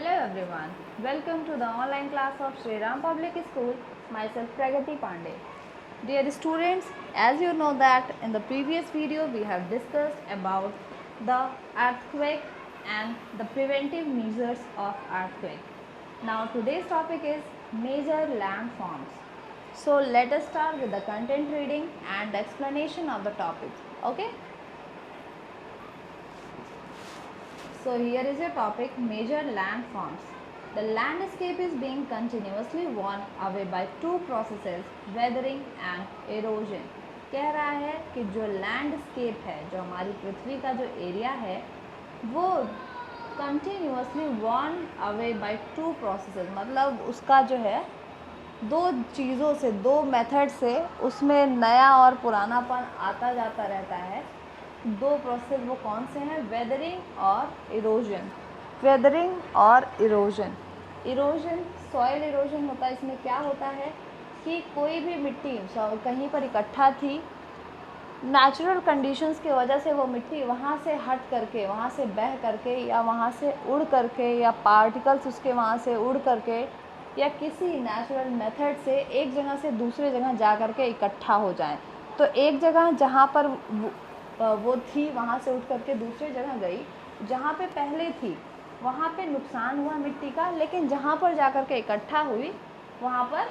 Hello everyone, welcome to the online class of Sri Ram Public School, myself Pragati Pandey. Dear students, as you know that in the previous video we have discussed about the earthquake and the preventive measures of earthquake. Now today's topic is major landforms. So let us start with the content reading and the explanation of the topic. Okay? So here is your topic, major landforms. The landscape is being continuously worn away by two processes, weathering and erosion. कह रहा है कि जो landscape है, जो हमारी पृथ्वी का जो एरिया है, वो continuously worn away by two processes, मतलब उसका जो है दो चीज़ों से, दो मेथड से उसमें नया और पुरानापन आता जाता रहता है. दो प्रोसेस वो कौन से हैं? वेदरिंग और इरोजन. वेदरिंग और इरोजन. इरोजन सॉइल इरोजन होता है. इसमें क्या होता है कि कोई भी मिट्टी कहीं पर इकट्ठा थी, नेचुरल कंडीशंस की वजह से वो मिट्टी वहाँ से हट करके, वहाँ से बह करके या वहाँ से उड़ करके या पार्टिकल्स उसके वहाँ से उड़ करके या किसी नेचुरल मेथड से एक जगह से दूसरे जगह जा कर के इकट्ठा हो जाएं. तो एक जगह जहाँ पर वो थी वहाँ से उठ करके दूसरी जगह गई, जहाँ पे पहले थी वहाँ पे नुकसान हुआ मिट्टी का, लेकिन जहाँ पर जा कर के इकट्ठा हुई वहाँ पर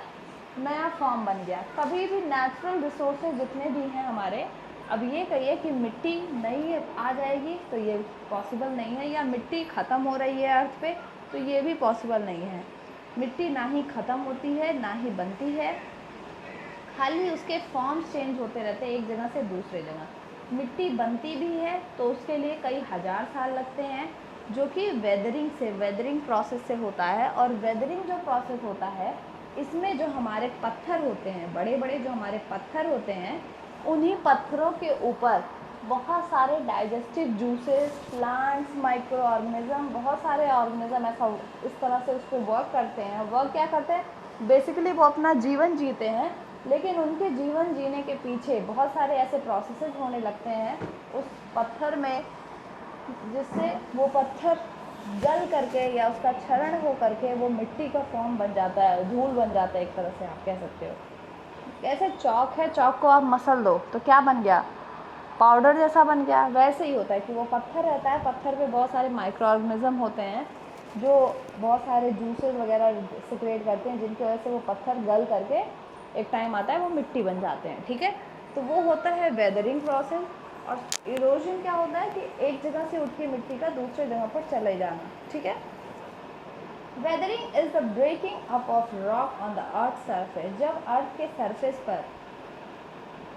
नया फॉर्म बन गया. कभी भी नेचुरल रिसोर्सेज जितने भी हैं हमारे, अब ये कहिए कि मिट्टी नई आ जाएगी तो ये पॉसिबल नहीं है, या मिट्टी ख़त्म हो रही है अर्थ पे तो ये भी पॉसिबल नहीं है. मिट्टी ना ही ख़त्म होती है ना ही बनती है, खाली उसके फॉर्म्स चेंज होते रहते हैं एक जगह से दूसरे जगह. मिट्टी बनती भी है तो उसके लिए कई हज़ार साल लगते हैं, जो कि वेदरिंग प्रोसेस से होता है. और वेदरिंग जो प्रोसेस होता है, इसमें जो हमारे पत्थर होते हैं, बड़े बड़े जो हमारे पत्थर होते हैं, उन्हीं पत्थरों के ऊपर बहुत सारे digestive juices, plants, micro organism, बहुत सारे ऑर्गेनिज्म ऐसा इस तरह से उसको वर्क करते हैं. वर्क क्या करते हैं? बेसिकली वो अपना जीवन जीते हैं, लेकिन उनके जीवन जीने के पीछे बहुत सारे ऐसे प्रोसेसेस होने लगते हैं उस पत्थर में, जिससे वो पत्थर गल करके या उसका क्षरण हो करके वो मिट्टी का फॉर्म बन जाता है, धूल बन जाता है एक तरह से आप कह सकते हो. जैसे चौक है, चौक को आप मसल दो तो क्या बन गया? पाउडर जैसा बन गया. वैसे ही होता है कि वो पत्थर रहता है, पत्थर पे बहुत सारे माइक्रो ऑर्गेनिज्म होते हैं जो बहुत सारे जूसेस वगैरह सिक्रेट करते हैं, जिनकी वजह से वो पत्थर गल करके एक टाइम आता है वो मिट्टी बन जाते हैं. ठीक है, तो वो होता है वेदरिंग प्रोसेस. और इरोजन क्या होता है कि एक जगह से उठ के मिट्टी का दूसरे जगह पर चले जाना. ठीक है, weathering is the breaking up of rock on the earth surface. जब अर्थ के सरफेस पर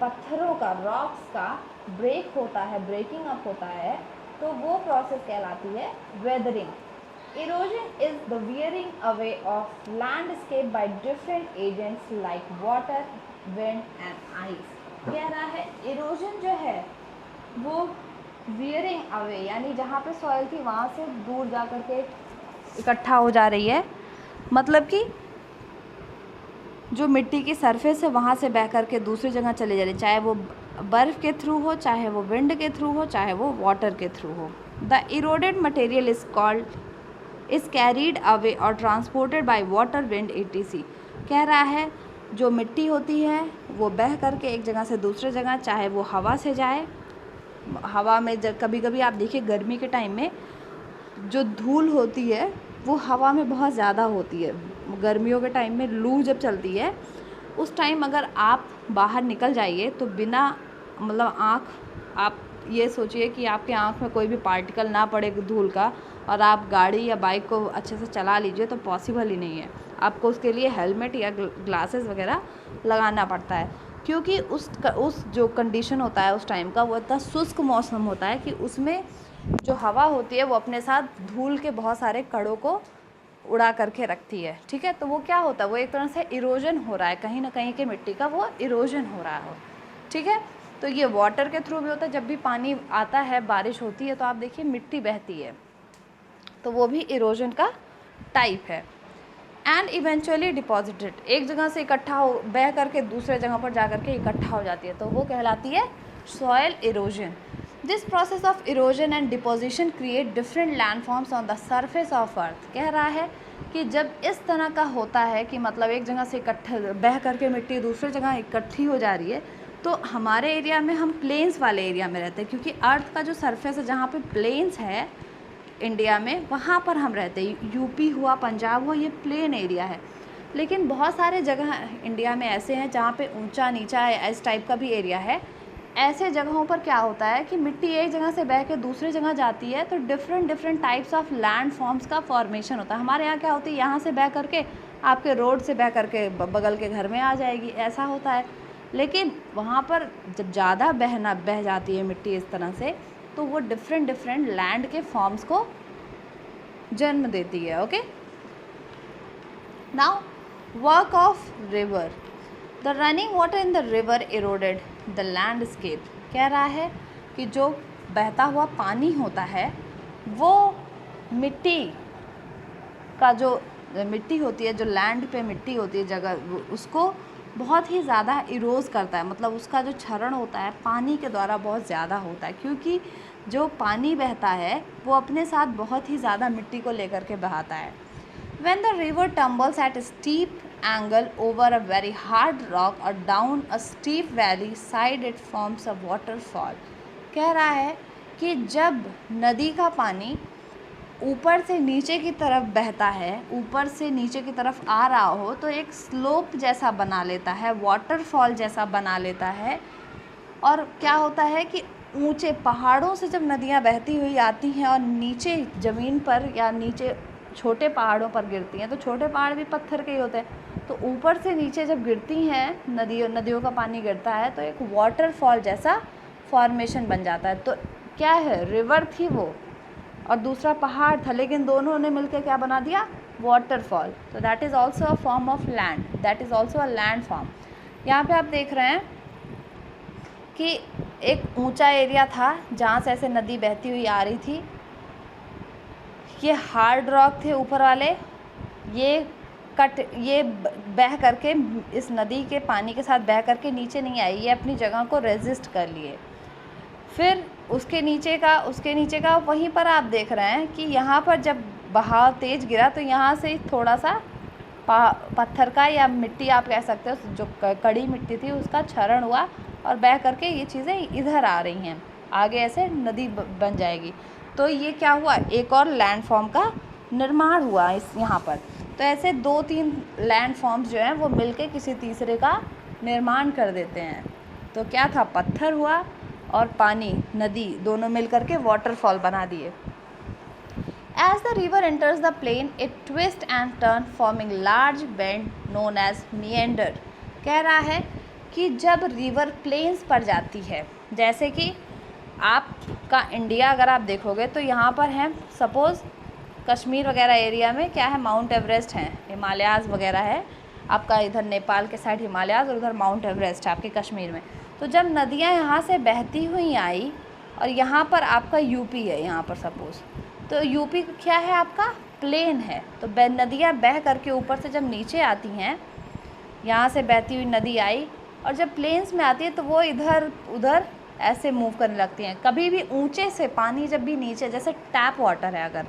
पत्थरों का, रॉक्स का ब्रेक होता है, ब्रेकिंग अप होता है, तो वो प्रोसेस कहलाती है weathering. Erosion is the wearing away of landscape by different agents like water, wind and ice. कह रहा है erosion जो है वो wearing away, यानी जहाँ पे सॉइल थी वहाँ से दूर जा कर के इकट्ठा हो जा रही है. मतलब कि जो मिट्टी की सरफेस है वहाँ से बह कर के दूसरी जगह चले जा रही है, चाहे वो बर्फ़ के थ्रू हो, चाहे वो विंड के थ्रू हो, चाहे वो वाटर के थ्रू हो. The eroded material is carried away और transported by water, wind etc. कह रहा है जो मिट्टी होती है वो बह करके एक जगह से दूसरे जगह, चाहे वो हवा से जाए, हवा में कभी कभी आप देखिए गर्मी के टाइम में जो धूल होती है वो हवा में बहुत ज़्यादा होती है. गर्मियों के टाइम में लू जब चलती है उस टाइम अगर आप बाहर निकल जाइए तो बिना मतलब आप ये सोचिए कि आपके आँख में कोई भी पार्टिकल ना पड़े धूल का, और आप गाड़ी या बाइक को अच्छे से चला लीजिए तो पॉसिबल ही नहीं है. आपको उसके लिए हेलमेट या ग्लासेस वगैरह लगाना पड़ता है, क्योंकि उस जो कंडीशन होता है उस टाइम का, वो इतना शुष्क मौसम होता है कि उसमें जो हवा होती है वो अपने साथ धूल के बहुत सारे कणों को उड़ा करके रखती है. ठीक है, तो वो क्या होता है, वो एक तरह से इरोजन हो रहा है, कहीं ना कहीं के मिट्टी का वो इरोजन हो रहा हो. ठीक है, तो ये वाटर के थ्रू भी होता है. जब भी पानी आता है, बारिश होती है, तो आप देखिए मिट्टी बहती है, तो वो भी इरोजन का टाइप है. एंड इवेंचुअली डिपॉजिटेड, एक जगह से इकट्ठा हो, बह करके दूसरे जगह पर जा करके इकट्ठा हो जाती है, तो वो कहलाती है soil erosion. This process of erosion and deposition create different landforms on the surface of earth. कह रहा है कि जब इस तरह का होता है कि मतलब एक जगह से इकट्ठे बह करके मिट्टी दूसरी जगह इकट्ठी हो जा रही है, तो हमारे एरिया में हम प्लेन्स वाले एरिया में रहते हैं, क्योंकि अर्थ का जो सरफेस है जहाँ पे प्लेन्स है इंडिया में, वहाँ पर हम रहते हैं। यूपी हुआ, पंजाब हुआ, ये प्लेन एरिया है। लेकिन बहुत सारे जगह इंडिया में ऐसे हैं जहाँ पे ऊंचा नीचा इस टाइप का भी एरिया है। ऐसे जगहों पर क्या होता है कि मिट्टी एक जगह से बह के दूसरी जगह जाती है, तो different types of land forms का फॉर्मेशन होता है। हमारे यहाँ क्या होती है, यहाँ से बह करके आपके रोड से बह करके बगल के घर में आ जाएगी, ऐसा होता है। लेकिन वहाँ पर जब ज़्यादा बह जाती है मिट्टी इस तरह से, तो वो डिफरेंट लैंड के फॉर्म्स को जन्म देती है। Okay, now work of river. The running water in the river eroded the landscape. कह रहा है कि जो बहता हुआ पानी होता है वो मिट्टी का जो मिट्टी होती है, जो लैंड पे मिट्टी होती है जगह, उसको बहुत ही ज़्यादा इरोज करता है। मतलब उसका जो क्षरण होता है पानी के द्वारा बहुत ज़्यादा होता है, क्योंकि जो पानी बहता है वो अपने साथ बहुत ही ज़्यादा मिट्टी को लेकर के बहाता है। When the river tumbles at a steep angle over a very hard rock or down a steep valley side, it forms a waterfall. कह रहा है कि जब नदी का पानी ऊपर से नीचे की तरफ बहता है, ऊपर से नीचे की तरफ आ रहा हो, तो एक स्लोप जैसा बना लेता है, वाटरफॉल जैसा बना लेता है। और क्या होता है कि ऊंचे पहाड़ों से जब नदियाँ बहती हुई आती हैं और नीचे ज़मीन पर या नीचे छोटे पहाड़ों पर गिरती हैं, तो छोटे पहाड़ भी पत्थर के ही होते हैं, तो ऊपर से नीचे जब गिरती हैं नदियों का पानी गिरता है, तो एक वाटरफॉल जैसा फॉर्मेशन बन जाता है। तो क्या है, रिवर थी वो और दूसरा पहाड़ था, लेकिन दोनों ने मिलकर क्या बना दिया, वाटरफॉल। तो that is also a form of land, that is also a land form. यहाँ पे आप देख रहे हैं कि एक ऊंचा एरिया था जहाँ से ऐसे नदी बहती हुई आ रही थी। ये हार्ड रॉक थे ऊपर वाले, ये बह करके इस नदी के पानी के साथ बह करके नीचे नहीं आई, ये अपनी जगह को रेजिस्ट कर लिए। फिर उसके नीचे का वहीं पर आप देख रहे हैं कि यहाँ पर जब बहाव तेज़ गिरा, तो यहाँ से थोड़ा सा पत्थर का या मिट्टी आप कह सकते हो, जो कड़ी मिट्टी थी उसका क्षरण हुआ और बह करके ये चीज़ें इधर आ रही हैं, आगे ऐसे नदी बन जाएगी। तो ये क्या हुआ, एक और लैंड फॉर्म का निर्माण हुआ इस यहाँ पर। तो ऐसे 2-3 लैंड फॉर्म्स जो हैं वो मिलके किसी तीसरे का निर्माण कर देते हैं। तो क्या था, पत्थर हुआ और पानी, नदी, दोनों मिल करके वाटरफॉल बना दिए। As the river enters the plain, it twists and turns forming large bend known as meander. कह रहा है कि जब रिवर प्लेन्स पर जाती है, जैसे कि आपका इंडिया अगर आप देखोगे तो यहाँ पर है, सपोज़ कश्मीर वगैरह एरिया में क्या है, माउंट एवरेस्ट है, हिमालयाज़ वगैरह है। आपका इधर नेपाल के साइड हिमालयाज़ और उधर माउंट एवरेस्ट है आपके कश्मीर में। तो जब नदियाँ यहाँ से बहती हुई आई और यहाँ पर आपका यूपी है, यहाँ पर सपोज़, तो यूपी क्या है, आपका प्लेन है। तो नदियाँ बह करके ऊपर से जब नीचे आती हैं, यहाँ से बहती हुई नदी आई और जब प्लेन्स में आती है तो वो इधर उधर ऐसे मूव करने लगती हैं। कभी भी ऊंचे से पानी जब भी नीचे, जैसे टैप वाटर है, अगर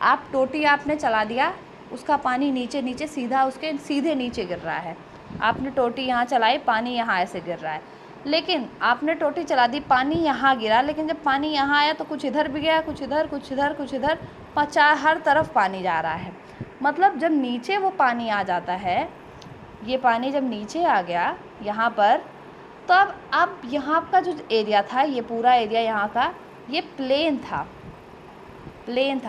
आप टोटी आपने चला दिया, उसका पानी नीचे सीधा उसके सीधे नीचे गिर रहा है। आपने टोटी यहाँ चलाई, पानी यहाँ ऐसे गिर रहा है, लेकिन आपने टोटी चला दी, पानी यहाँ गिरा, लेकिन जब पानी यहाँ आया तो कुछ इधर भी गया, कुछ इधर, कुछ इधर, कुछ इधर, हर तरफ पानी जा रहा है। मतलब जब नीचे वो पानी आ जाता है, ये पानी जब नीचे आ गया यहाँ पर, तो अब यहाँ का जो एरिया था, ये पूरा एरिया यहाँ का, ये प्लेन था।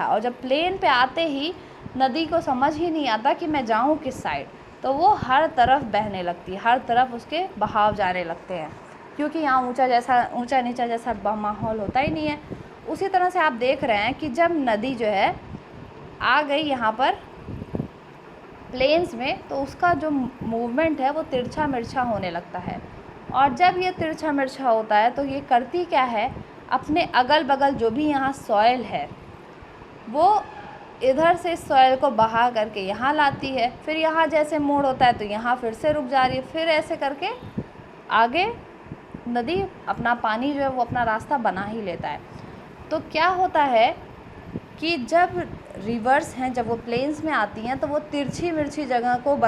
और जब प्लेन पे आते ही नदी को समझ ही नहीं आता कि मैं जाऊँ किस साइड, तो वो हर तरफ बहने लगती है, हर तरफ उसके बहाव जाने लगते हैं, क्योंकि यहाँ ऊंचा नीचा जैसा माहौल होता ही नहीं है। उसी तरह से आप देख रहे हैं कि जब नदी जो है आ गई यहाँ पर प्लेन्स में, तो उसका जो मूवमेंट है वो तिरछा मिर्छा होने लगता है। और जब ये तिरछा मिर्छा होता है तो ये करती क्या है, अपने अगल बगल जो भी यहाँ सॉइल है वो इधर से सॉइल को बहा करके यहाँ लाती है, फिर यहाँ जैसे मोड़ होता है तो यहाँ फिर से रुक जा रही है, फिर ऐसे करके आगे नदी अपना पानी जो है वो अपना रास्ता बना ही लेता है। तो क्या होता है कि जब रिवर्स हैं, जब वो प्लेन्स में आती हैं तो वो तिरछी मिर्ची जगह को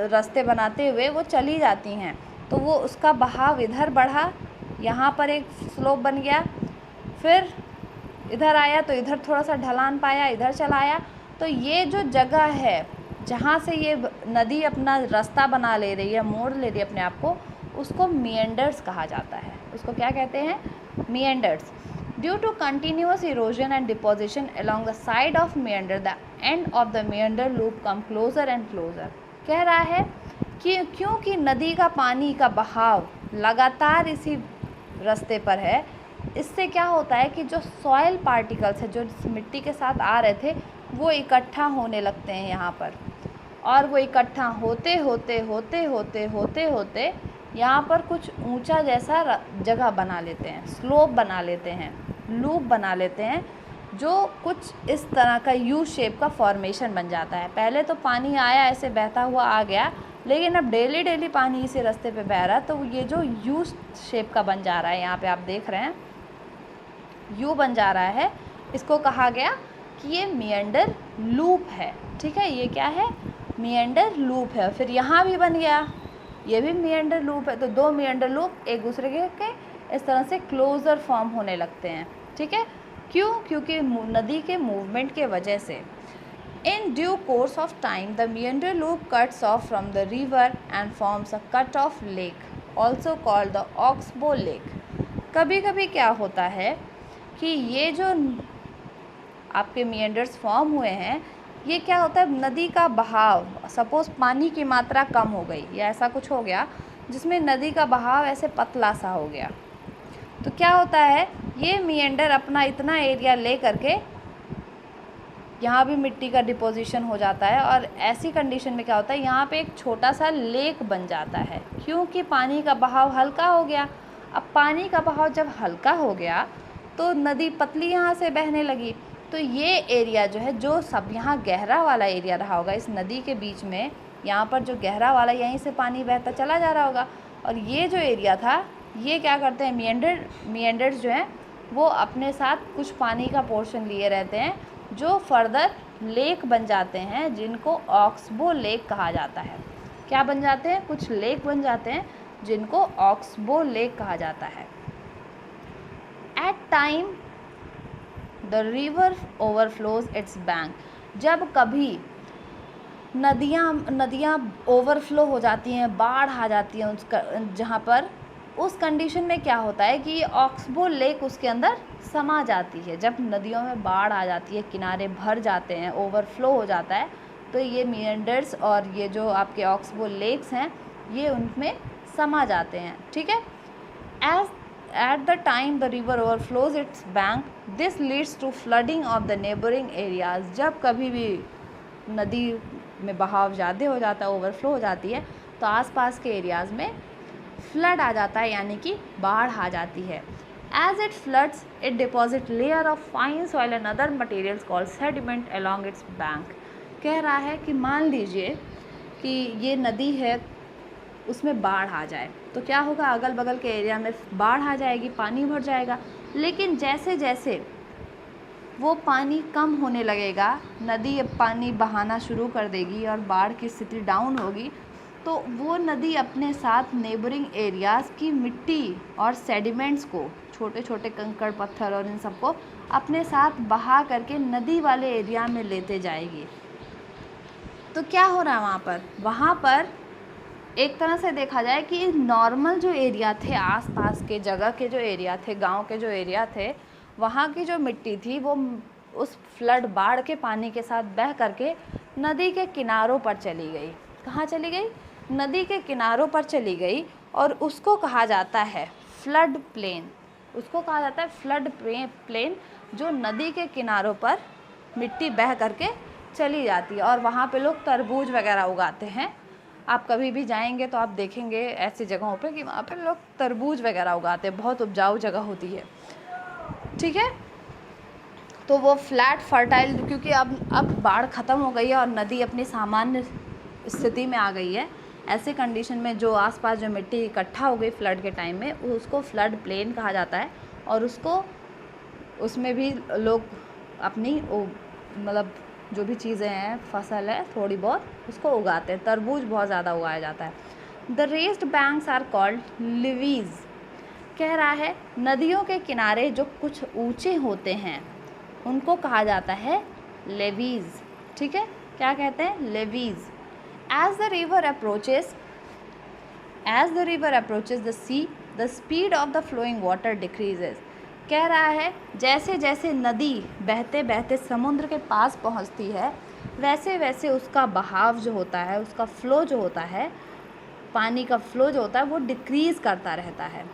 रास्ते बनाते हुए वो चली जाती हैं। तो वो उसका बहाव इधर बढ़ा, यहाँ पर एक स्लोप बन गया, फिर इधर आया तो इधर थोड़ा सा ढलान पाया, इधर चला आया। तो ये जो जगह है जहाँ से ये नदी अपना रास्ता बना ले रही है, मोड़ ले रही है अपने आप को, उसको मिएंडर्स कहा जाता है। उसको क्या कहते हैं? Meanders. Due to continuous erosion and deposition along the side of meander, the end of the meander loop come closer and closer. कह रहा है कि क्योंकि नदी का पानी का बहाव लगातार इसी रास्ते पर है, इससे क्या होता है कि जो सॉइल पार्टिकल्स है जो मिट्टी के साथ आ रहे थे वो इकट्ठा होने लगते हैं यहाँ पर, और वो इकट्ठा होते होते होते होते होते होते यहाँ पर कुछ ऊंचा जैसा जगह बना लेते हैं, स्लोप बना लेते हैं, लूप बना लेते हैं, जो कुछ इस तरह का यू शेप का फॉर्मेशन बन जाता है। पहले तो पानी आया ऐसे बहता हुआ आ गया, लेकिन अब डेली डेली पानी इसी रास्ते पे बह रहा है, तो ये जो यू शेप का बन जा रहा है, यहाँ पे आप देख रहे हैं यू बन जा रहा है, इसको कहा गया कि ये मिएंडर लूप है। ठीक है, ये क्या है? मिएंडर लूप है। फिर यहाँ भी बन गया, ये भी मिएंडर लूप है। तो दो मिएंडर लूप एक दूसरे के इस तरह से क्लोजर फॉर्म होने लगते हैं। ठीक है, क्यों? क्योंकि नदी के मूवमेंट के वजह से। In due course of time, the meander loop cuts off from the river and forms a cut-off lake, also called the oxbow lake. कभी कभी क्या होता है कि ये जो आपके meanders फॉर्म हुए हैं, ये क्या होता है, नदी का बहाव, सपोज़ पानी की मात्रा कम हो गई या ऐसा कुछ हो गया जिसमें नदी का बहाव ऐसे पतला सा हो गया, तो क्या होता है, ये meander अपना इतना एरिया ले करके यहाँ भी मिट्टी का डिपोजिशन हो जाता है, और ऐसी कंडीशन में क्या होता है, यहाँ पे एक छोटा सा लेक बन जाता है, क्योंकि पानी का बहाव हल्का हो गया। अब पानी का बहाव जब हल्का हो गया तो नदी पतली यहाँ से बहने लगी, तो ये एरिया जो है, जो सब यहाँ गहरा वाला एरिया रहा होगा इस नदी के बीच में, यहाँ पर जो गहरा वाला, यहीं से पानी बहता चला जा रहा होगा, और ये जो एरिया था, ये क्या करते हैं, मिएंडर्स जो हैं वो अपने साथ कुछ पानी का पोर्शन लिए रहते हैं, जो फर्दर लेक बन जाते हैं, जिनको ऑक्सबो लेक कहा जाता है। क्या बन जाते हैं? कुछ लेक बन जाते हैं जिनको ऑक्सबो लेक कहा जाता है। At time the river overflows its bank. जब कभी नदियाँ ओवरफ्लो हो जाती हैं, बाढ़ आ जाती है उसका जहाँ पर, उस कंडीशन में क्या होता है कि ऑक्सबो लेक उसके अंदर समा जाती है। जब नदियों में बाढ़ आ जाती है, किनारे भर जाते हैं, ओवरफ्लो हो जाता है, तो ये मिएंडर्स और ये जो आपके ऑक्सबो लेक्स हैं, ये उनमें समा जाते हैं। ठीक है, as at the time the river overflows its bank, this leads to flooding of the neighbouring areas. जब कभी भी नदी में बहाव ज़्यादा हो जाता है, ओवरफ्लो हो जाती है, तो आसपास के एरियाज़ में फ्लड आ जाता है, यानी कि बाढ़ आ जाती है। As it floods, it deposits layer of fine soil and other materials called sediment along its bank. कह रहा है कि मान लीजिए कि ये नदी है, उसमें बाढ़ आ जाए तो क्या होगा, अगल बगल के एरिया में बाढ़ आ जाएगी, पानी भर जाएगा। लेकिन जैसे जैसे वो पानी कम होने लगेगा, नदी अब पानी बहाना शुरू कर देगी और बाढ़ की स्थिति डाउन होगी, तो वो नदी अपने साथ नेबरिंग एरियाज़ की मिट्टी और सेडिमेंट्स को, छोटे छोटे कंकड़ पत्थर और इन सबको अपने साथ बहा करके नदी वाले एरिया में लेते जाएगी। तो क्या हो रहा है वहाँ पर एक तरह से देखा जाए कि नॉर्मल जो एरिया थे, आसपास के जगह के जो एरिया थे, गांव के जो एरिया थे, वहाँ की जो मिट्टी थी वो उस फ्लड, बाढ़ के पानी के साथ बह करके नदी के किनारों पर चली गई। कहाँ चली गई? नदी के किनारों पर चली गई, और उसको कहा जाता है फ्लड प्लेन। उसको कहा जाता है फ्लड प्लेन, जो नदी के किनारों पर मिट्टी बह करके चली जाती है। और वहाँ पे लोग तरबूज वगैरह उगाते हैं। आप कभी भी जाएंगे तो आप देखेंगे ऐसी जगहों पे कि वहाँ पे लोग तरबूज वगैरह उगाते हैं, बहुत उपजाऊ जगह होती है। ठीक है, तो वो फ्लैट फर्टाइल, क्योंकि अब बाढ़ ख़त्म हो गई है और नदी अपनी सामान्य स्थिति में आ गई है, ऐसे कंडीशन में जो आसपास जो मिट्टी इकट्ठा हो गई फ्लड के टाइम में, उसको फ्लड प्लेन कहा जाता है। और उसमें भी लोग अपनी मतलब जो भी चीज़ें हैं, फसल है थोड़ी बहुत, उसको उगाते हैं। तरबूज बहुत ज़्यादा उगाया जाता है। The raised banks are called levees. कह रहा है नदियों के किनारे जो कुछ ऊंचे होते हैं उनको कहा जाता है लेवीज। ठीक है, क्या कहते हैं? Levees. As the river approaches the sea, the speed of the flowing water decreases. कह रहा है जैसे जैसे नदी बहते बहते समुद्र के पास पहुंचती है, वैसे वैसे उसका बहाव जो होता है, उसका फ्लो जो होता है, पानी का फ्लो जो होता है, वो डिक्रीज करता रहता है।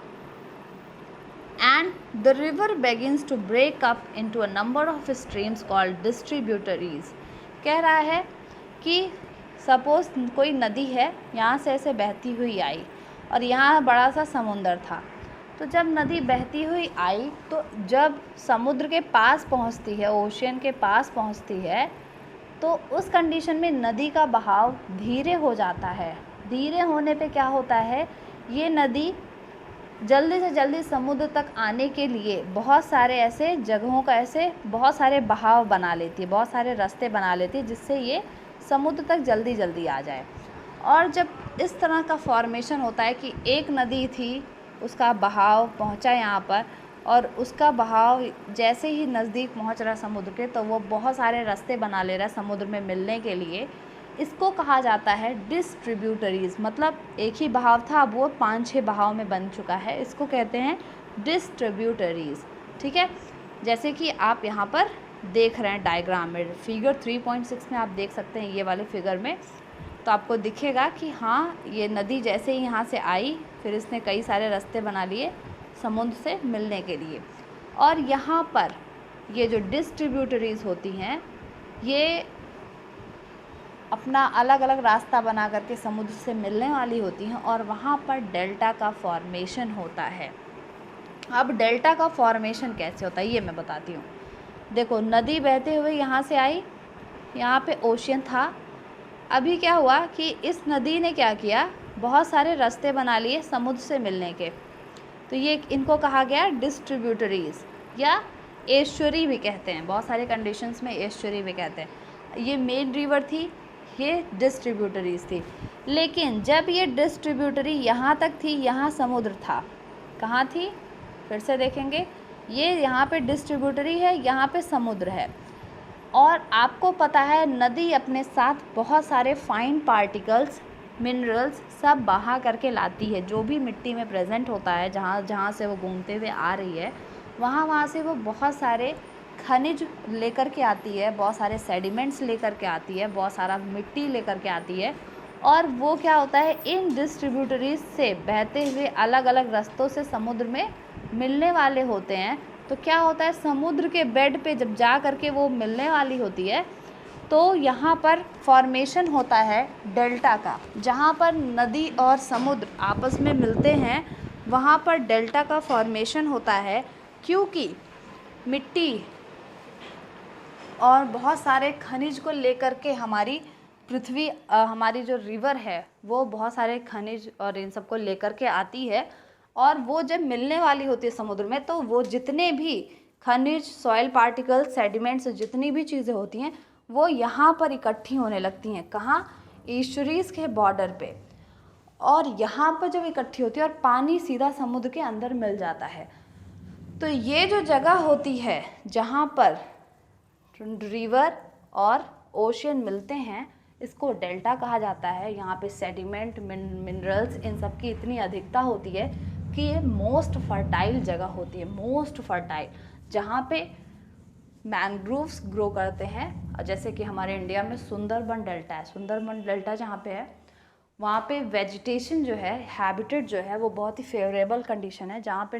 And the river begins to break up into a number of streams called distributaries। कह रहा है कि सपोज कोई नदी है, यहाँ से ऐसे बहती हुई आई और यहाँ बड़ा सा समुंदर था। तो जब नदी बहती हुई आई तो जब समुद्र के पास पहुँचती है, ओशियन के पास पहुँचती है, तो उस कंडीशन में नदी का बहाव धीरे हो जाता है। धीरे होने पे क्या होता है, ये नदी जल्दी से जल्दी समुद्र तक आने के लिए बहुत सारे ऐसे जगहों का ऐसे बहुत सारे बहाव बना लेती है, बहुत सारे रास्ते बना लेती है, जिससे ये समुद्र तक जल्दी जल्दी आ जाए। और जब इस तरह का फॉर्मेशन होता है कि एक नदी थी, उसका बहाव पहुंचा यहाँ पर, और उसका बहाव जैसे ही नज़दीक पहुंच रहा समुद्र के, तो वो बहुत सारे रास्ते बना ले रहा है समुद्र में मिलने के लिए। इसको कहा जाता है डिस्ट्रीब्यूटरीज। मतलब एक ही बहाव था, अब वो 5-6 बहाव में बन चुका है, इसको कहते हैं डिस्ट्रीब्यूटरीज। ठीक है, जैसे कि आप यहाँ पर देख रहे हैं डायग्राम में, फिगर 3.6 में आप देख सकते हैं, ये वाले फिगर में तो आपको दिखेगा कि हाँ, ये नदी जैसे ही यहाँ से आई, फिर इसने कई सारे रास्ते बना लिए समुद्र से मिलने के लिए। और यहाँ पर ये जो डिस्ट्रीब्यूटरीज होती हैं, ये अपना अलग अलग रास्ता बना करके समुद्र से मिलने वाली होती हैं, और वहाँ पर डेल्टा का फॉर्मेशन होता है। अब डेल्टा का फॉर्मेशन कैसे होता है ये मैं बताती हूँ। देखो, नदी बहते हुए यहाँ से आई, यहाँ पे ओशियन था। अभी क्या हुआ कि इस नदी ने क्या किया, बहुत सारे रास्ते बना लिए समुद्र से मिलने के, तो ये इनको कहा गया डिस्ट्रीब्यूटरीज या एस्चुरी भी कहते हैं। बहुत सारे कंडीशंस में एस्चुरी भी कहते हैं। ये मेन रिवर थी, ये डिस्ट्रीब्यूटरीज थी। लेकिन जब ये डिस्ट्रीब्यूटरी यहाँ तक थी, यहाँ समुद्र था, कहाँ थी फिर से देखेंगे, ये यहाँ पे डिस्ट्रीब्यूटरी है, यहाँ पे समुद्र है। और आपको पता है नदी अपने साथ बहुत सारे फाइन पार्टिकल्स, मिनरल्स सब बहा करके लाती है। जो भी मिट्टी में प्रेजेंट होता है, जहाँ जहाँ से वो घूमते हुए आ रही है, वहाँ से वो बहुत सारे खनिज लेकर के आती है, बहुत सारे सेडिमेंट्स लेकर के आती है, बहुत सारा मिट्टी लेकर के आती है। और वो क्या होता है, इन डिस्ट्रीब्यूटरीज से बहते हुए अलग अलग रास्तों से समुद्र में मिलने वाले होते हैं। तो क्या होता है, समुद्र के बेड पे जब जा करके वो मिलने वाली होती है, तो यहाँ पर फॉर्मेशन होता है डेल्टा का। जहाँ पर नदी और समुद्र आपस में मिलते हैं, वहाँ पर डेल्टा का फॉर्मेशन होता है, क्योंकि मिट्टी और बहुत सारे खनिज को लेकर के हमारी पृथ्वी, हमारी जो रिवर है, वो बहुत सारे खनिज और इन सब को लेकर के आती है। और वो जब मिलने वाली होती है समुद्र में, तो वो जितने भी खनिज, सॉइल पार्टिकल्स, सेडिमेंट्स, जितनी भी चीज़ें होती हैं, वो यहाँ पर इकट्ठी होने लगती हैं। कहाँ? ईस्चुरीज के बॉर्डर पे। और यहाँ पर जब इकट्ठी होती है और पानी सीधा समुद्र के अंदर मिल जाता है, तो ये जो जगह होती है जहाँ पर रिवर और ओशियन मिलते हैं, इसको डेल्टा कहा जाता है। यहाँ पे सेडिमेंट, मिनरल्स, इन सब की इतनी अधिकता होती है कि ये मोस्ट फर्टाइल जगह होती है, मोस्ट फर्टाइल, जहाँ पे मैंग्रोव्स ग्रो करते हैं। जैसे कि हमारे इंडिया में सुंदरबन डेल्टा है, सुंदरबन डेल्टा जहाँ पे है, वहाँ पे वेजिटेशन जो है, हैबिटेट जो है, वो बहुत ही फेवरेबल कंडीशन है, जहाँ पे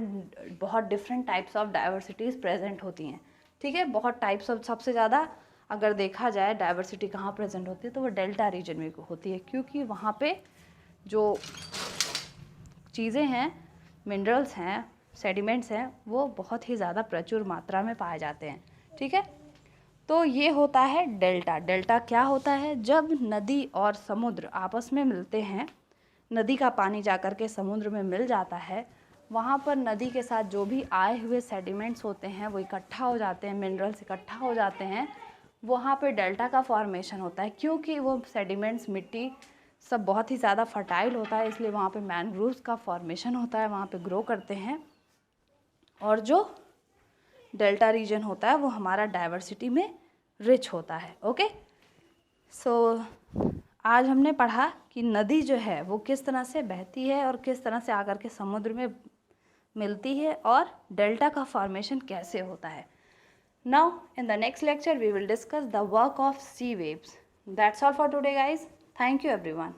बहुत different types of diversities present होती हैं। ठीक है, बहुत टाइप्स ऑफ, सबसे ज़्यादा अगर देखा जाए डाइवर्सिटी कहाँ प्रेजेंट होती है, तो वो डेल्टा रीजन में होती है, क्योंकि वहाँ पे जो चीज़ें हैं, मिनरल्स हैं, सेडिमेंट्स हैं, वो बहुत ही ज़्यादा प्रचुर मात्रा में पाए जाते हैं। ठीक है, तो ये होता है डेल्टा। डेल्टा क्या होता है? जब नदी और समुद्र आपस में मिलते हैं नदी का पानी जाकर के समुद्र में मिल जाता है, वहाँ पर नदी के साथ जो भी आए हुए सेडिमेंट्स होते हैं वो इकट्ठा हो जाते हैं, मिनरल्स इकट्ठा हो जाते हैं, वहाँ पे डेल्टा का फॉर्मेशन होता है। क्योंकि वो सेडिमेंट्स, मिट्टी सब बहुत ही ज़्यादा फर्टाइल होता है, इसलिए वहाँ पे मैनग्रोव्स का फॉर्मेशन होता है, वहाँ पे ग्रो करते हैं। और जो डेल्टा रीजन होता है वो हमारा डाइवर्सिटी में रिच होता है। ओके, सो आज हमने पढ़ा कि नदी जो है वो किस तरह से बहती है और किस तरह से आकर के समुद्र में मिलती है और डेल्टा का फॉर्मेशन कैसे होता है। Now in the next lecture we will discuss the work of sea waves. That's all for today guys. Thank you everyone.